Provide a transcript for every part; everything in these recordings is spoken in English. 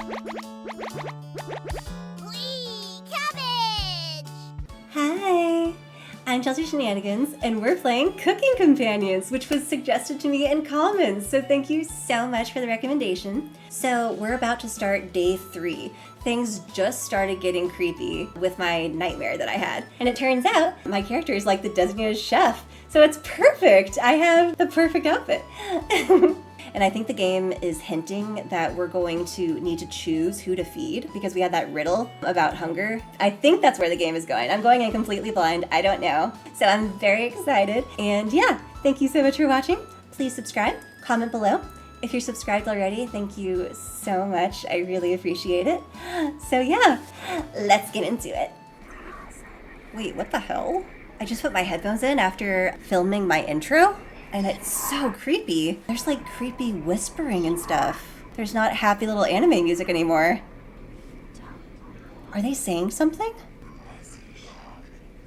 Whee! Cabbage! Hi, I'm Chelsea Shenanigans, and we're playing Cooking Companions, which was suggested to me in comments, so thank you so much for the recommendation. So we're about to start day 3. Things just started getting creepy with my nightmare that I had, and it turns out my character is like the designated chef, so it's perfect! I have the perfect outfit. And I think the game is hinting that we're going to need to choose who to feed because we had that riddle about hunger. I think that's where the game is going. I'm going in completely blind. I don't know. So I'm very excited. And yeah, thank you so much for watching. Please subscribe, comment below. If you're subscribed already, thank you so much. I really appreciate it. So yeah, let's get into it. Wait, what the hell? I just put my headphones in after filming my intro. And it's so creepy. There's like creepy whispering and stuff. There's not happy little anime music anymore. Are they saying something?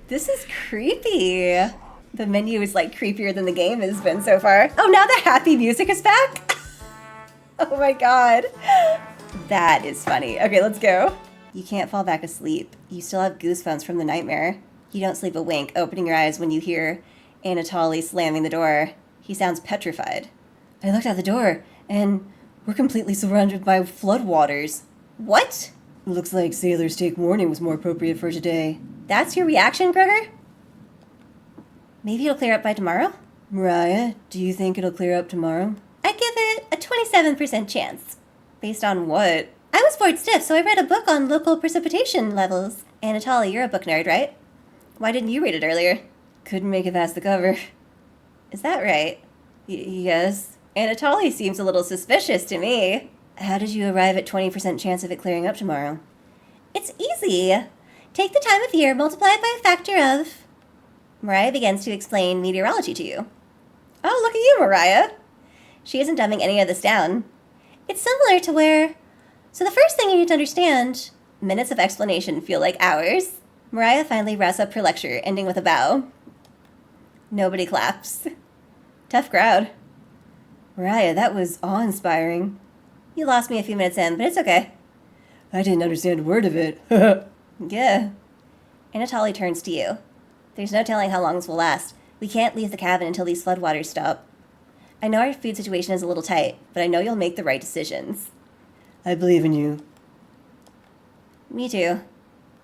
This is creepy. The menu is like creepier than the game has been so far. Oh, now the happy music is back? Oh my god. That is funny. Okay, let's go. You can't fall back asleep. You still have goosebumps from the nightmare. You don't sleep a wink, opening your eyes when you hear Anatoly slamming the door. He sounds petrified. I looked out the door, and we're completely surrounded by floodwaters. What? Looks like sailors take warning was more appropriate for today. That's your reaction, Gregor? Maybe it'll clear up by tomorrow? Mariah, do you think it'll clear up tomorrow? I give it a 27% chance. Based on what? I was bored stiff, so I read a book on local precipitation levels. Anatoly, you're a book nerd, right? Why didn't you read it earlier? Couldn't make it past the cover. Is that right? Yes. Anatoly seems a little suspicious to me. How did you arrive at 20% chance of it clearing up tomorrow? It's easy. Take the time of year, multiply it by a factor of... Mariah begins to explain meteorology to you. Oh, look at you, Mariah. She isn't dumbing any of this down. It's similar to where... So the first thing you need to understand... Minutes of explanation feel like hours. Mariah finally wraps up her lecture, ending with a bow. Nobody claps. Tough crowd. Mariah, that was awe-inspiring. You lost me a few minutes in, but it's okay. I didn't understand a word of it. Yeah. Anatoly turns to you. There's no telling how long this will last. We can't leave the cabin until these floodwaters stop. I know our food situation is a little tight, but I know you'll make the right decisions. I believe in you. Me too.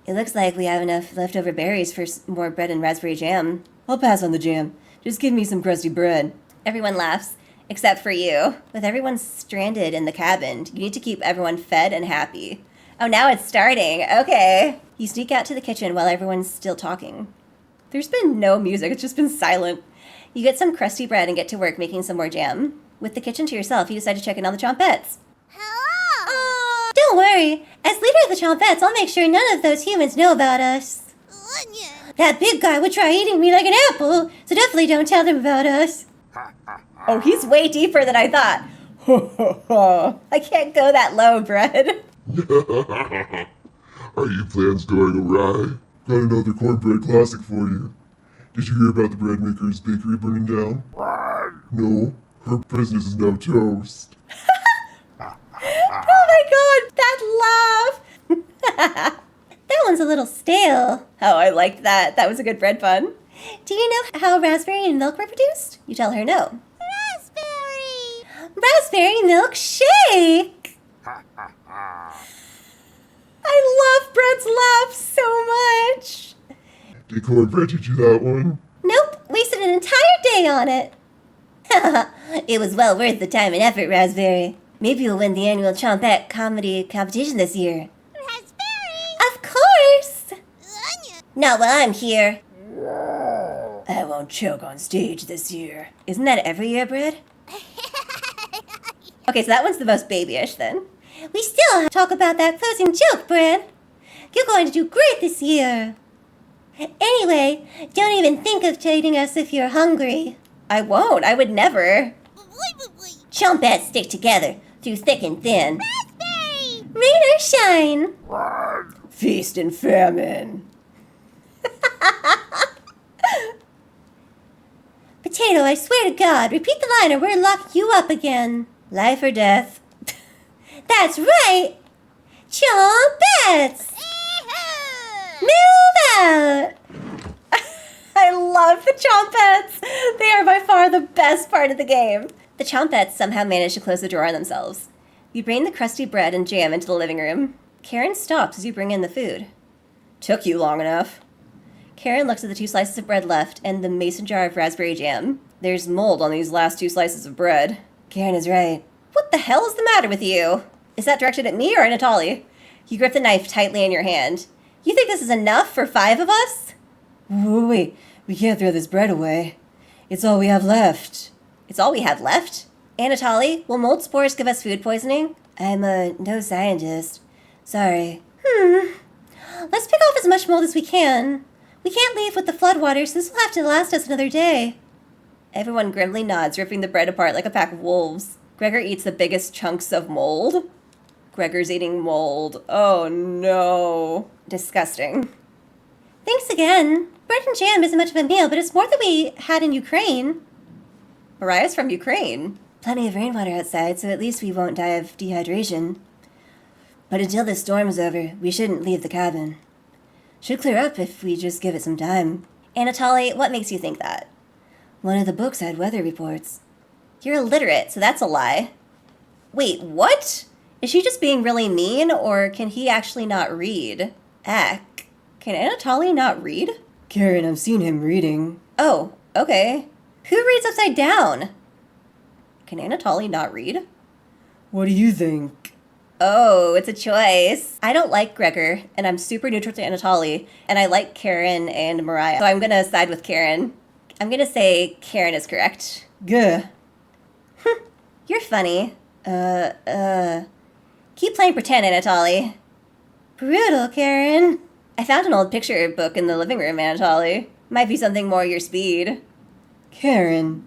It looks like we have enough leftover berries for more bread and raspberry jam. I'll pass on the jam. Just give me some crusty bread. Everyone laughs, except for you. With everyone stranded in the cabin, you need to keep everyone fed and happy. Oh, now it's starting. Okay. You sneak out to the kitchen while everyone's still talking. There's been no music. It's just been silent. You get some crusty bread and get to work making some more jam. With the kitchen to yourself, you decide to check in on the Chompettes. Hello! Don't worry. As leader of the Chompettes, I'll make sure none of those humans know about us. That big guy would try eating me like an apple, so definitely don't tell them about us. Oh, he's way deeper than I thought. I can't go that low, Bread. Are your plans going awry? Got another cornbread classic for you. Did you hear about the bread maker's bakery burning down? No, her business is now toast. Oh my god, that laugh! That one's a little stale. Oh, I liked that. That was a good bread pun. Do you know how raspberry and milk were produced? You tell her no. Raspberry! Raspberry milk shake! I love Brett's laugh so much. Did cornbread teach you that one? Nope, wasted an entire day on it. It was well worth the time and effort, Raspberry. Maybe you'll win the annual Chompette comedy competition this year. Raspberry! Of course! Onion! Not while I'm here. I won't choke on stage this year. Isn't that every year, Bread? Okay, so that one's the most babyish then. We still have to talk about that closing joke, Bread. You're going to do great this year. Anyway, don't even think of treating us if you're hungry. I won't. I would never. Chompettes stick together through thick and thin. Raspberry! Rain or shine. Feast and famine. Potato, I swear to God, repeat the line or we'll lock you up again. Life or death. That's right! Chompettes! Move out! I love the Chompettes! They are by far the best part of the game. The Chompettes somehow manage to close the door on themselves. You bring the crusty bread and jam into the living room. Karin stops as you bring in the food. Took you long enough. Karin looks at the 2 slices of bread left and the mason jar of raspberry jam. There's mold on these last 2 slices of bread. Karin is right. What the hell is the matter with you? Is that directed at me or Anatoly? You grip the knife tightly in your hand. You think this is enough for 5 of us? Wait, we can't throw this bread away. It's all we have left. It's all we have left? Anatoly, will mold spores give us food poisoning? I'm no scientist. Sorry. Let's pick off as much mold as we can. We can't leave with the floodwaters, so this will have to last us another day. Everyone grimly nods, ripping the bread apart like a pack of wolves. Gregor eats the biggest chunks of mold. Gregor's eating mold. Oh no. Disgusting. Thanks again. Bread and jam isn't much of a meal, but it's more than we had in Ukraine. Mariah's from Ukraine. Plenty of rainwater outside, so at least we won't die of dehydration. But until this storm is over, we shouldn't leave the cabin. Should clear up if we just give it some time. Anatoly, what makes you think that? One of the books had weather reports. You're illiterate, so that's a lie. Wait, what? Is she just being really mean, or can he actually not read? Heck. Can Anatoly not read? Karin, I've seen him reading. Oh, okay. Who reads upside down? Can Anatoly not read? What do you think? Oh, it's a choice. I don't like Gregor, and I'm super neutral to Anatoly, and I like Karin and MARIAH, so I'm gonna side with Karin. I'm gonna say Karin is correct. Gah. You're funny. Keep playing pretend, Anatoly. Brutal, Karin. I found an old picture book in the living room, Anatoly. Might be something more your speed. Karin.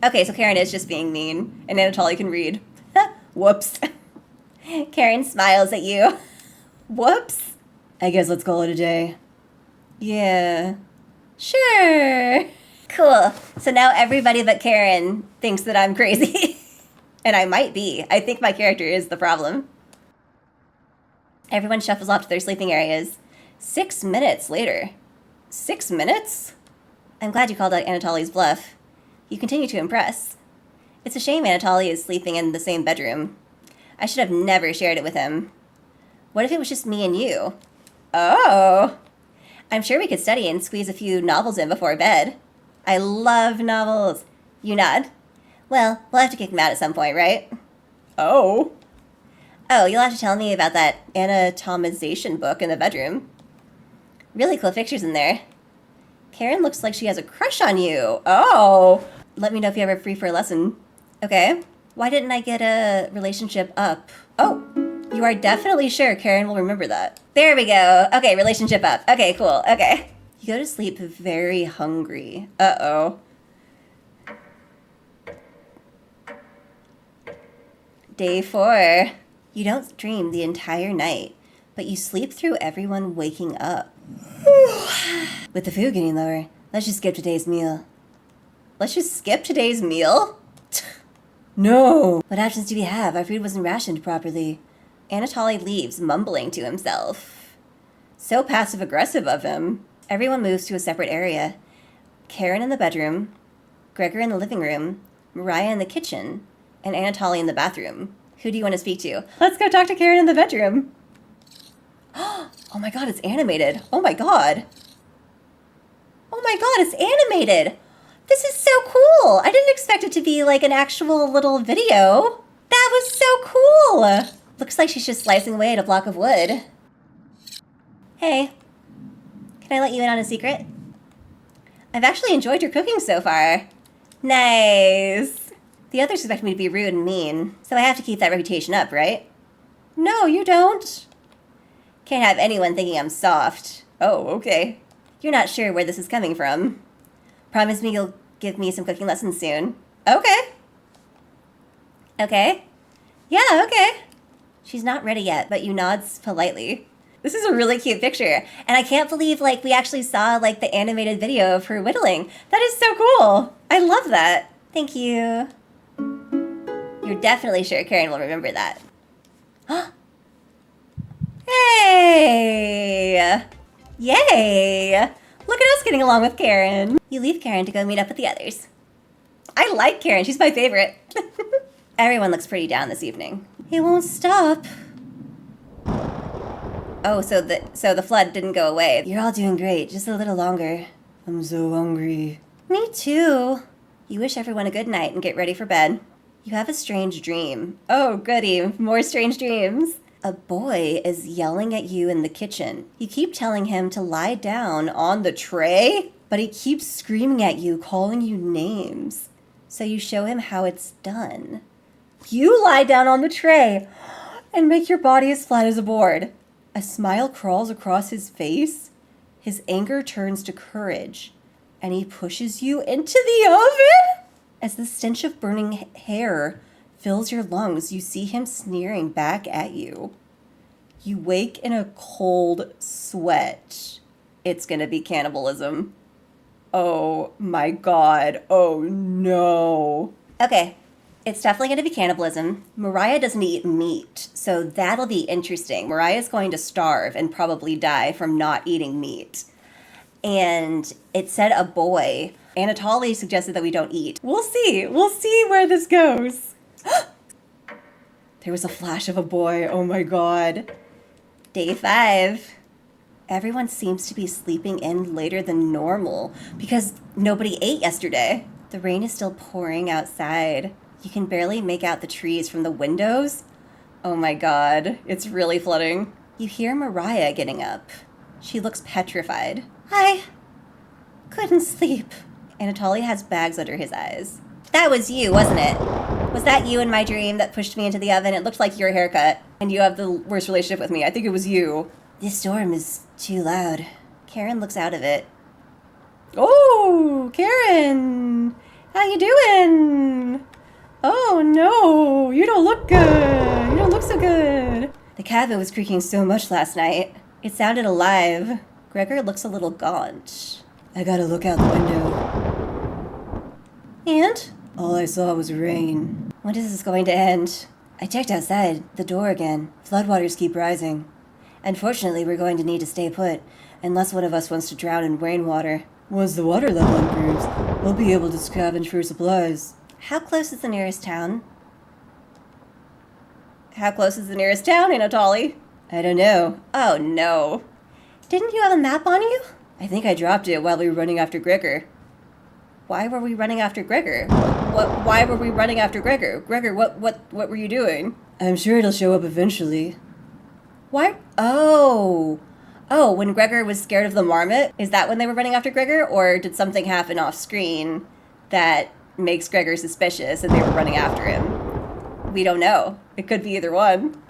Okay, so Karin is just being mean, and Anatoly can read. Whoops. Karin smiles at you. Whoops. I guess let's call it a day. Yeah. Sure. Cool. So now everybody but Karin thinks that I'm crazy. And I might be. I think my character is the problem. Everyone shuffles off to their sleeping areas. 6 minutes later. 6 minutes? I'm glad you called out Anatoly's bluff. You continue to impress. It's a shame Anatoly is sleeping in the same bedroom. I should have never shared it with him. What if it was just me and you? Oh! I'm sure we could study and squeeze a few novels in before bed. I love novels. You nod. Well, we'll have to kick them out at some point, right? Oh. Oh, you'll have to tell me about that anatomization book in the bedroom. Really cool pictures in there. Karin looks like she has a crush on you. Oh. Let me know if you're ever free for a lesson. Okay. Why didn't I get a relationship up? Oh, you are definitely sure Karin will remember that. There we go. Okay, relationship up. Okay, cool. Okay. You go to sleep very hungry. Uh-oh. Day 4. You don't dream the entire night, but you sleep through everyone waking up. With the food getting lower, let's just skip today's meal. Let's just skip today's meal? No! What options do we have? Our food wasn't rationed properly. Anatoly leaves, mumbling to himself. So passive-aggressive of him. Everyone moves to a separate area. Karin in the bedroom, Gregor in the living room, MARIAH in the kitchen, and Anatoly in the bathroom. Who do you want to speak to? Let's go talk to Karin in the bedroom. Oh my god, it's animated. Oh my god. Oh my god, it's animated. This is so cool. I didn't expect it to be like an actual little video. That was so cool. Looks like she's just slicing away at a block of wood. Hey, can I let you in on a secret? I've actually enjoyed your cooking so far. Nice. The others expect me to be rude and mean, so I have to keep that reputation up, right? No, you don't. Can't have anyone thinking I'm soft. Oh, okay. You're not sure where this is coming from. Promise me you'll give me some cooking lessons soon. Okay. Okay. Yeah, okay. She's not ready yet, but you nods politely. This is a really cute picture, and I can't believe, like, we actually saw, like, the animated video of her whittling. That is so cool. I love that. Thank you. You're definitely sure Karin will remember that. Yay! Look at us getting along with Karin. You leave Karin to go meet up with the others. I like Karin. She's my favorite. Everyone looks pretty down this evening. It won't stop. Oh, so the flood didn't go away. You're all doing great. Just a little longer. I'm so hungry. Me too. You wish everyone a good night and get ready for bed. You have a strange dream. Oh, goody. More strange dreams. A boy is yelling at you in the kitchen. You keep telling him to lie down on the tray, but he keeps screaming at you, calling you names. So you show him how it's done. You lie down on the tray and make your body as flat as a board. A smile crawls across his face. His anger turns to courage, and he pushes you into the oven. As the stench of burning hair fills your lungs, you see him sneering back at you. You wake in a cold sweat. It's gonna be cannibalism. Oh my god. Oh no. Okay, it's definitely gonna be cannibalism. MARIAH doesn't eat meat, so that'll be interesting. MARIAH's going to starve and probably die from not eating meat. And it said a boy. Anatoly suggested that we don't eat. We'll see. We'll see where this goes. There was a flash of a boy. Oh my god. Day 5. Everyone seems to be sleeping in later than normal because nobody ate yesterday. The rain is still pouring outside. You can barely make out the trees from the windows. Oh my god. It's really flooding. You hear MARIAH getting up. She looks petrified. I couldn't sleep. Anatoly has bags under his eyes. That was you, wasn't it? Was that you in my dream that pushed me into the oven? It looked like your haircut, and you have the worst relationship with me. I think it was you. This storm is too loud. Karin looks out of it. Oh, Karin! How you doing? Oh no, you don't look good. You don't look so good. The cabin was creaking so much last night. It sounded alive. Gregor looks a little gaunt. I gotta look out the window. And? All I saw was rain. When is this going to end? I checked outside, the door again. Floodwaters keep rising. Unfortunately, we're going to need to stay put, unless one of us wants to drown in rainwater. Once the water level improves, we'll be able to scavenge for supplies. How close is the nearest town? How close is the nearest town, Anatoly? I don't know. Oh no. Didn't you have a map on you? I think I dropped it while we were running after Gregor. Why were we running after Gregor? Why were we running after Gregor? Gregor, what were you doing? I'm sure it'll show up eventually. Why? Oh, when Gregor was scared of the marmot? Is that when they were running after Gregor? Or did something happen off screen that makes Gregor suspicious and they were running after him? We don't know. It could be either one.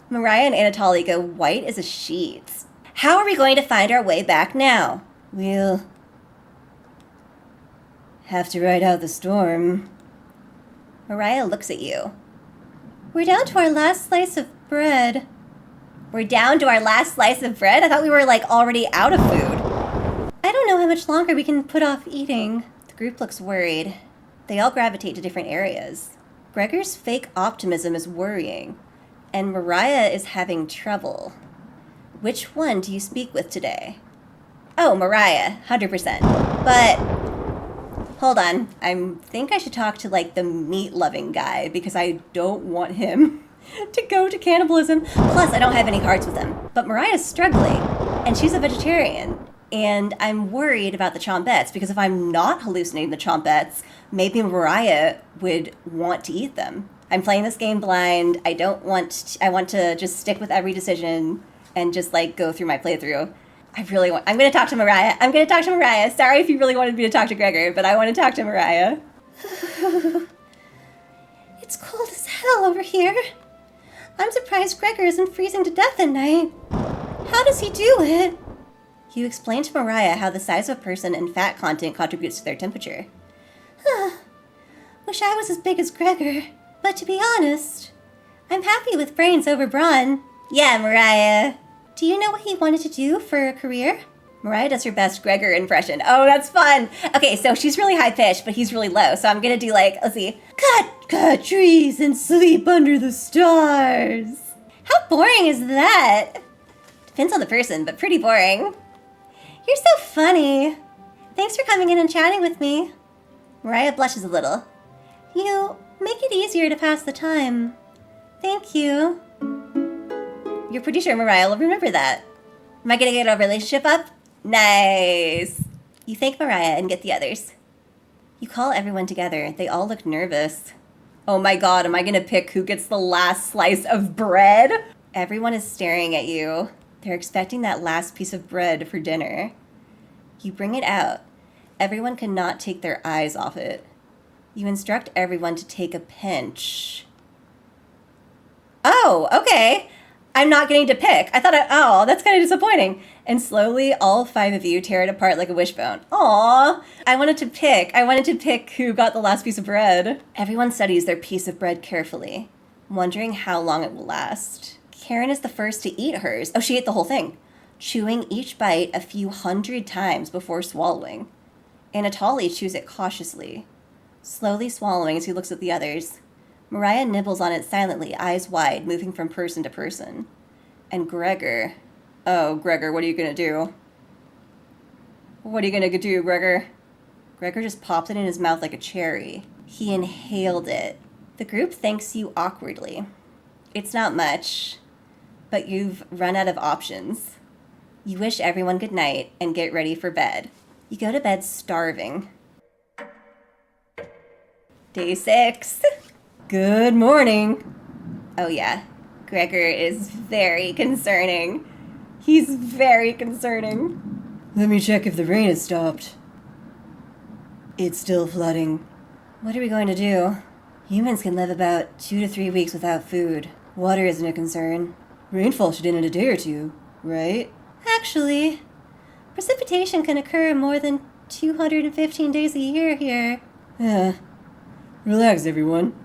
MARIAH and Anatoly go white as a sheet. How are we going to find our way back now? We'll have to ride out the storm. MARIAH looks at you. We're down to our last slice of bread. We're down to our last slice of bread? I thought we were, already out of food. I don't know how much longer we can put off eating. The group looks worried. They all gravitate to different areas. Gregor's fake optimism is worrying, and MARIAH is having trouble. Which one do you speak with today? Oh, MARIAH, 100%. But, hold on. I think I should talk to, the meat-loving guy, because I don't want him to go to cannibalism. Plus, I don't have any cards with him. But MARIAH's struggling, and she's a vegetarian. And I'm worried about the Chompettes, because if I'm not hallucinating the Chompettes, maybe MARIAH would want to eat them. I'm playing this game blind. I want to just stick with every decision and just go through my playthrough. I'm going to talk to MARIAH. Sorry if you really wanted me to talk to Gregor, but I want to talk to MARIAH. It's cold as hell over here. I'm surprised Gregor isn't freezing to death at night. How does he do it? You explain to MARIAH how the size of a person and fat content contributes to their temperature. Wish I was as big as Gregor. But to be honest, I'm happy with brains over brawn. Yeah, MARIAH. Do you know what he wanted to do for a career? MARIAH does her best Gregor impression. Oh, that's fun. Okay, so she's really high-pitched, but he's really low. So I'm going to do let's see. Cut trees and sleep under the stars. How boring is that? Depends on the person, but pretty boring. You're so funny. Thanks for coming in and chatting with me. Mariah blushes a little. You make it easier to pass the time. Thank you. You're pretty sure Mariah will remember that. Am I gonna get a relationship up? Nice. You thank Mariah and get the others. You call everyone together. They all look nervous. Oh my god, am I gonna pick who gets the last slice of bread? Everyone is staring at you. They're expecting that last piece of bread for dinner. You bring it out. Everyone cannot take their eyes off it. You instruct everyone to take a pinch. Oh, okay. I'm not getting to pick. I thought, oh, that's kind of disappointing. And slowly, all 5 of you tear it apart like a wishbone. Aww. I wanted to pick who got the last piece of bread. Everyone studies their piece of bread carefully, wondering how long it will last. Karin is the first to eat hers. Oh, she ate the whole thing, chewing each bite a few hundred times before swallowing. Anatoly chews it cautiously, slowly swallowing as he looks at the others. Mariah nibbles on it silently, eyes wide, moving from person to person. And Gregor... Oh, Gregor, what are you gonna do? What are you gonna do, Gregor? Gregor just popped it in his mouth like a cherry. He inhaled it. The group thanks you awkwardly. It's not much, but you've run out of options. You wish everyone good night and get ready for bed. You go to bed starving. Day 6. Good morning. Oh yeah, Gregor is very concerning. He's very concerning. Let me check if the rain has stopped. It's still flooding. What are we going to do? Humans can live about 2 to 3 weeks without food. Water isn't a concern. Rainfall should end in a day or two, right? Actually, precipitation can occur more than 215 days a year here. Relax, everyone.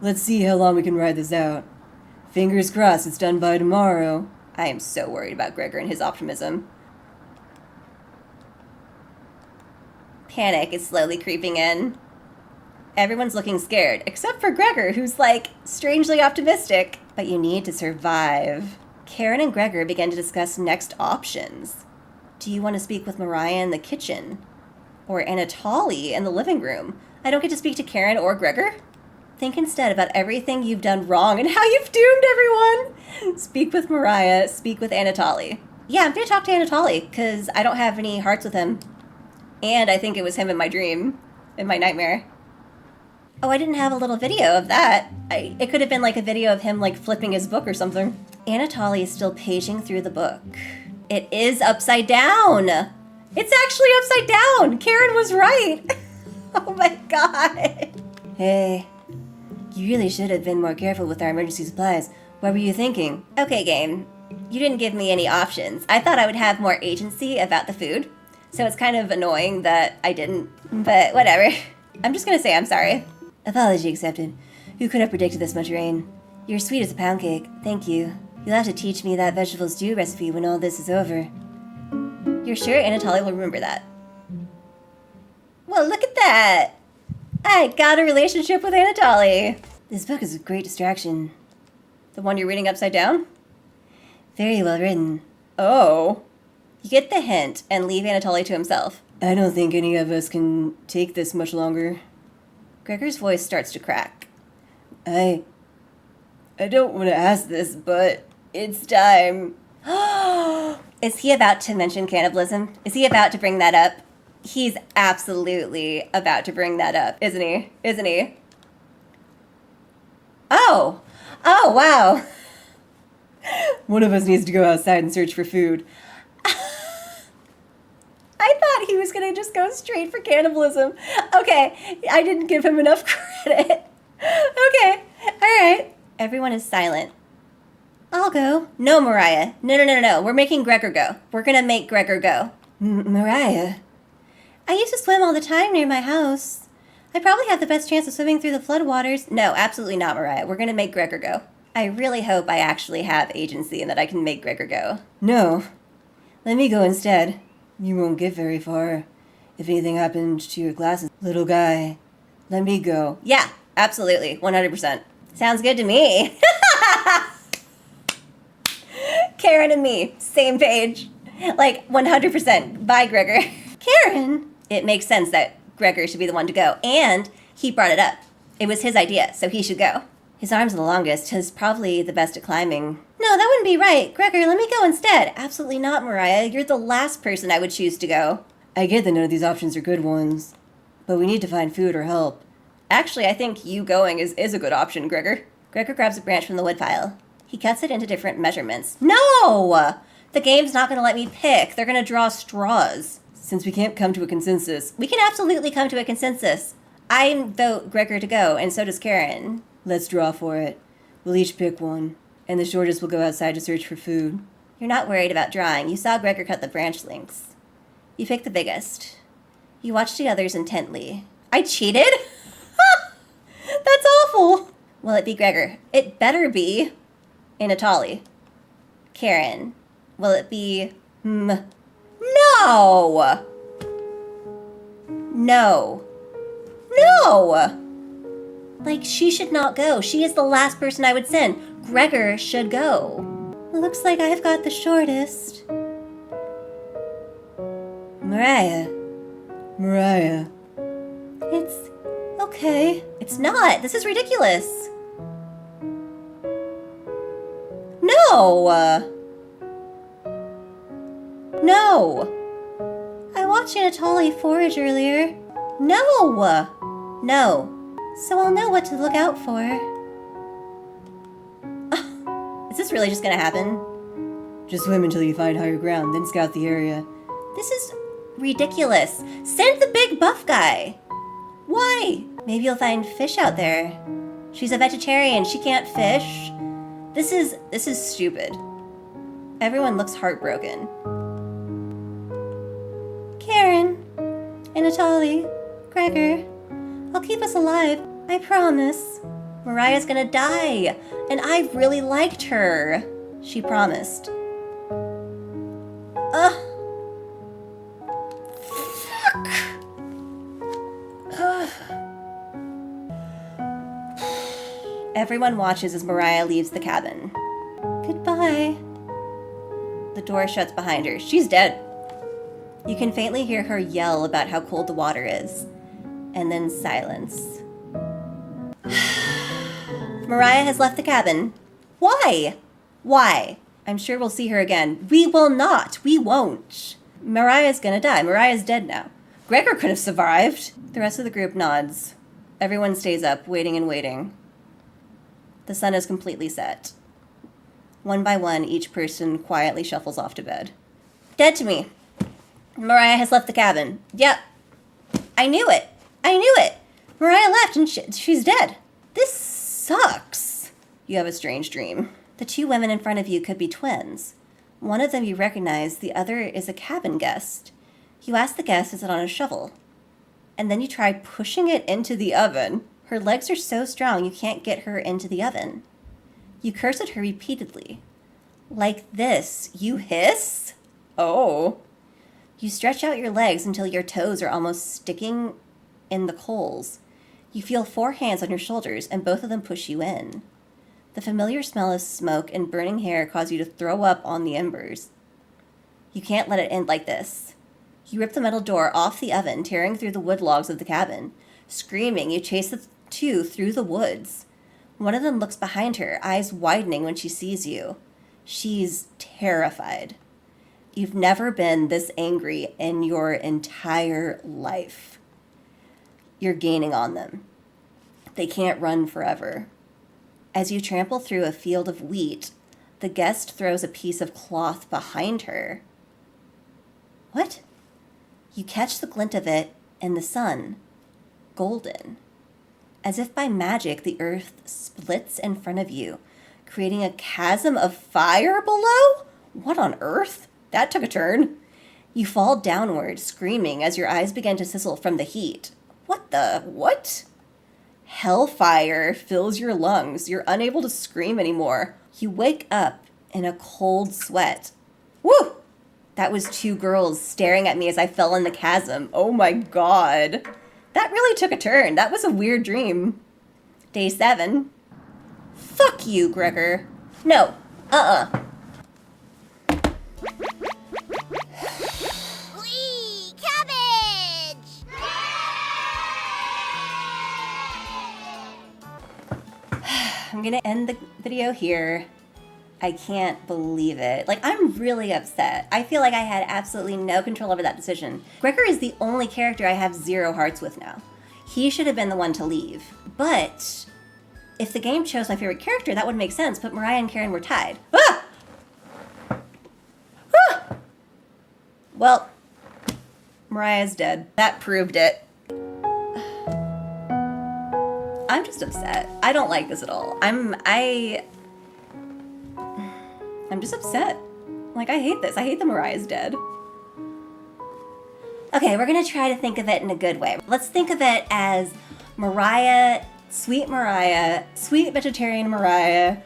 Let's see how long we can ride this out. Fingers crossed it's done by tomorrow. I am so worried about Gregor and his optimism. Panic is slowly creeping in. Everyone's looking scared, except for Gregor, who's like strangely optimistic. But you need to survive. Karin and Gregor begin to discuss next options. Do you want to speak with Mariah in the kitchen? Or Anatoly in the living room? I don't get to speak to Karin or Gregor? Think instead about everything you've done wrong and how you've doomed everyone. Speak with Mariah, speak with Anatoly. Yeah, I'm going to talk to Anatoly, because I don't have any hearts with him. And I think it was him in my dream, in my nightmare. Oh, I didn't have a little video of that. It could have been like a video of him like flipping his book or something. Anatoly is still paging through the book. It is upside down. It's actually upside down. Karin was right. Oh my god. Hey, you really should have been more careful with our emergency supplies. What were you thinking? Okay, game. You didn't give me any options. I thought I would have more agency about the food. So it's kind of annoying that I didn't. But whatever. I'm just gonna say I'm sorry. Apology accepted. Who could have predicted this much rain? You're sweet as a pound cake. Thank you. You'll have to teach me that vegetable stew recipe when all this is over. You're sure Anatoly will remember that? Well, look at that! I got a relationship with Anatoly. This book is a great distraction. The one you're reading upside down? Very well written. Oh. You get the hint and leave Anatoly to himself. I don't think any of us can take this much longer. Gregor's voice starts to crack. I don't want to ask this, but it's time. Is he about to mention cannibalism? Is he about to bring that up? He's absolutely about to bring that up, isn't he? Isn't he? Oh! Oh, wow! One of us needs to go outside and search for food. I thought he was gonna just go straight for cannibalism. Okay, I didn't give him enough credit. Okay, alright. Everyone is silent. I'll go. No, Mariah. No. We're making Gregor go. We're gonna make Gregor go. Mariah? I used to swim all the time near my house. I probably have the best chance of swimming through the floodwaters. No, absolutely not, Mariah. We're gonna make Gregor go. I really hope I actually have agency and that I can make Gregor go. No. Let me go instead. You won't get very far. If anything happens to your glasses, little guy, let me go. Yeah, absolutely. 100%. Sounds good to me. Karin and me, same page. Like, 100%. Bye, Gregor. Karin! It makes sense that Gregor should be the one to go, and he brought it up. It was his idea, so he should go. His arms are the longest. He's probably the best at climbing. No, that wouldn't be right. Gregor, let me go instead. Absolutely not, MARIAH. You're the last person I would choose to go. I get that none of these options are good ones, but we need to find food or help. Actually, I think you going is a good option, Gregor. Gregor grabs a branch from the woodpile. He cuts it into different measurements. No! The game's not going to let me pick. They're going to draw straws. Since we can't come to a consensus, we can absolutely come to a consensus. I vote Gregor to go, and so does Karin. Let's draw for it. We'll each pick one, and the shortest will go outside to search for food. You're not worried about drawing. You saw Gregor cut the branch lengths. You picked the biggest. You watched the others intently. I cheated? That's awful. Will it be Gregor? It better be Anatoly. Karin. Will it be No! No. No! Like, she should not go. She is the last person I would send. Gregor should go. Looks like I've got the shortest. MARIAH. MARIAH. It's okay. It's not. This is ridiculous. No! No! I watched Anatoly forage earlier. No! No. So I'll know what to look out for. Is this really just gonna happen? Just swim until you find higher ground, then scout the area. This is ridiculous. Send the big buff guy. Why? Maybe you'll find fish out there. She's a vegetarian. She can't fish. This is stupid. Everyone looks heartbroken. Karin, Anatoly, Gregor, I'll keep us alive. I promise. MARIAH's gonna die, and I really liked her. She promised. Fuck. Everyone watches as MARIAH leaves the cabin. Goodbye. The door shuts behind her. She's dead. You can faintly hear her yell about how cold the water is, and then silence. MARIAH has left the cabin. Why? Why? I'm sure we'll see her again. We will not. We won't. MARIAH's gonna die. MARIAH's dead now. Gregor could have survived. The rest of the group nods. Everyone stays up, waiting and waiting. The sun is completely set. One by one, each person quietly shuffles off to bed. Dead to me. MARIAH has left the cabin. Yep. I knew it. I knew it. MARIAH left and she's dead. This sucks. You have a strange dream. The two women in front of you could be twins. One of them you recognize, the other is a cabin guest. You ask the guest, is it on a shovel? And then you try pushing it into the oven. Her legs are so strong you can't get her into the oven. You curse at her repeatedly. Like this. You hiss? Oh. You stretch out your legs until your toes are almost sticking in the coals. You feel 4 hands on your shoulders, and both of them push you in. The familiar smell of smoke and burning hair cause you to throw up on the embers. You can't let it end like this. You rip the metal door off the oven, tearing through the wood logs of the cabin. Screaming, you chase the two through the woods. One of them looks behind her, eyes widening when she sees you. She's terrified. You've never been this angry in your entire life. You're gaining on them. They can't run forever. As you trample through a field of wheat, the guest throws a piece of cloth behind her. What? You catch the glint of it in the sun, golden. As if by magic, the earth splits in front of you, creating a chasm of fire below? What on earth? That took a turn. You fall downward, screaming as your eyes begin to sizzle from the heat. What? Hellfire fills your lungs. You're unable to scream anymore. You wake up in a cold sweat. Woo! That was 2 girls staring at me as I fell in the chasm. Oh my god. That really took a turn. That was a weird dream. Day 7. Fuck you, Gregor. No. I'm gonna end the video here. I can't believe it. Like, I'm really upset. I feel like I had absolutely no control over that decision. Gregor is the only character I have 0 hearts with now. He should have been the one to leave. But if the game chose my favorite character, that would make sense, but MARIAH and Karin were tied. Ah! Ah! Well, MARIAH's dead. That proved it. I'm just upset. I don't like this at all. I'm just upset. Like, I hate this. I hate that MARIAH's dead. Okay, we're gonna try to think of it in a good way. Let's think of it as MARIAH, sweet vegetarian MARIAH.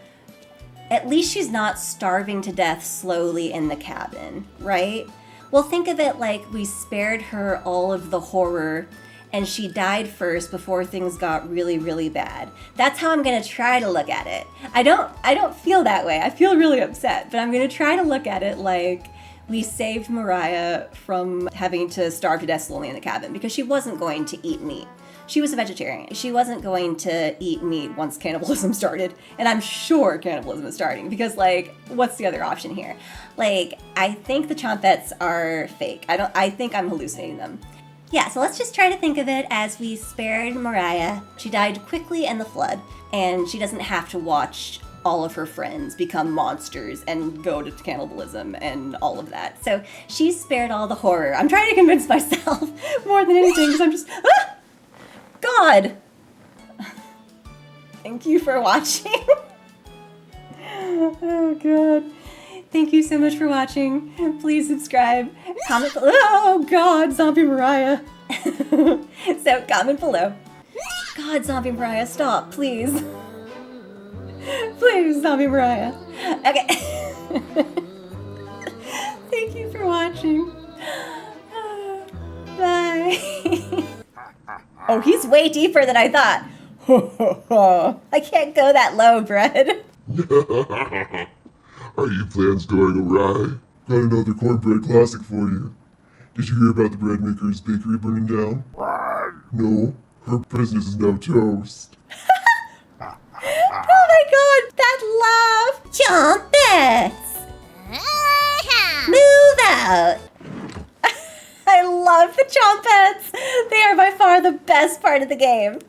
At least she's not starving to death slowly in the cabin, right? Well, think of it like we spared her all of the horror and she died first before things got really, really bad. That's how I'm gonna try to look at it. I don't feel that way. I feel really upset, but I'm gonna try to look at it like we saved MARIAH from having to starve to death slowly in the cabin because she wasn't going to eat meat. She was a vegetarian. She wasn't going to eat meat once cannibalism started. And I'm sure cannibalism is starting because, like, what's the other option here? Like, I think the Chompettes are fake. I think I'm hallucinating them. Yeah, so let's just try to think of it as we spared MARIAH. She died quickly in the flood, and she doesn't have to watch all of her friends become monsters and go to cannibalism and all of that. So she's spared all the horror. I'm trying to convince myself more than anything because I'm just, God! Thank you for watching. Oh, God. Thank you so much for watching. Please subscribe, comment below. Oh, God, Zombie MARIAH. So comment below. God, Zombie MARIAH, stop, please. Please, Zombie MARIAH. Okay. Thank you for watching. Bye. Oh, he's way deeper than I thought. I can't go that low, Bread. Are your plans going awry? Got another cornbread classic for you. Did you hear about the bread maker's bakery burning down? No, her business is now toast. Oh my God, that laugh! Chompettes! Move out! I love the Chompettes! They are by far the best part of the game.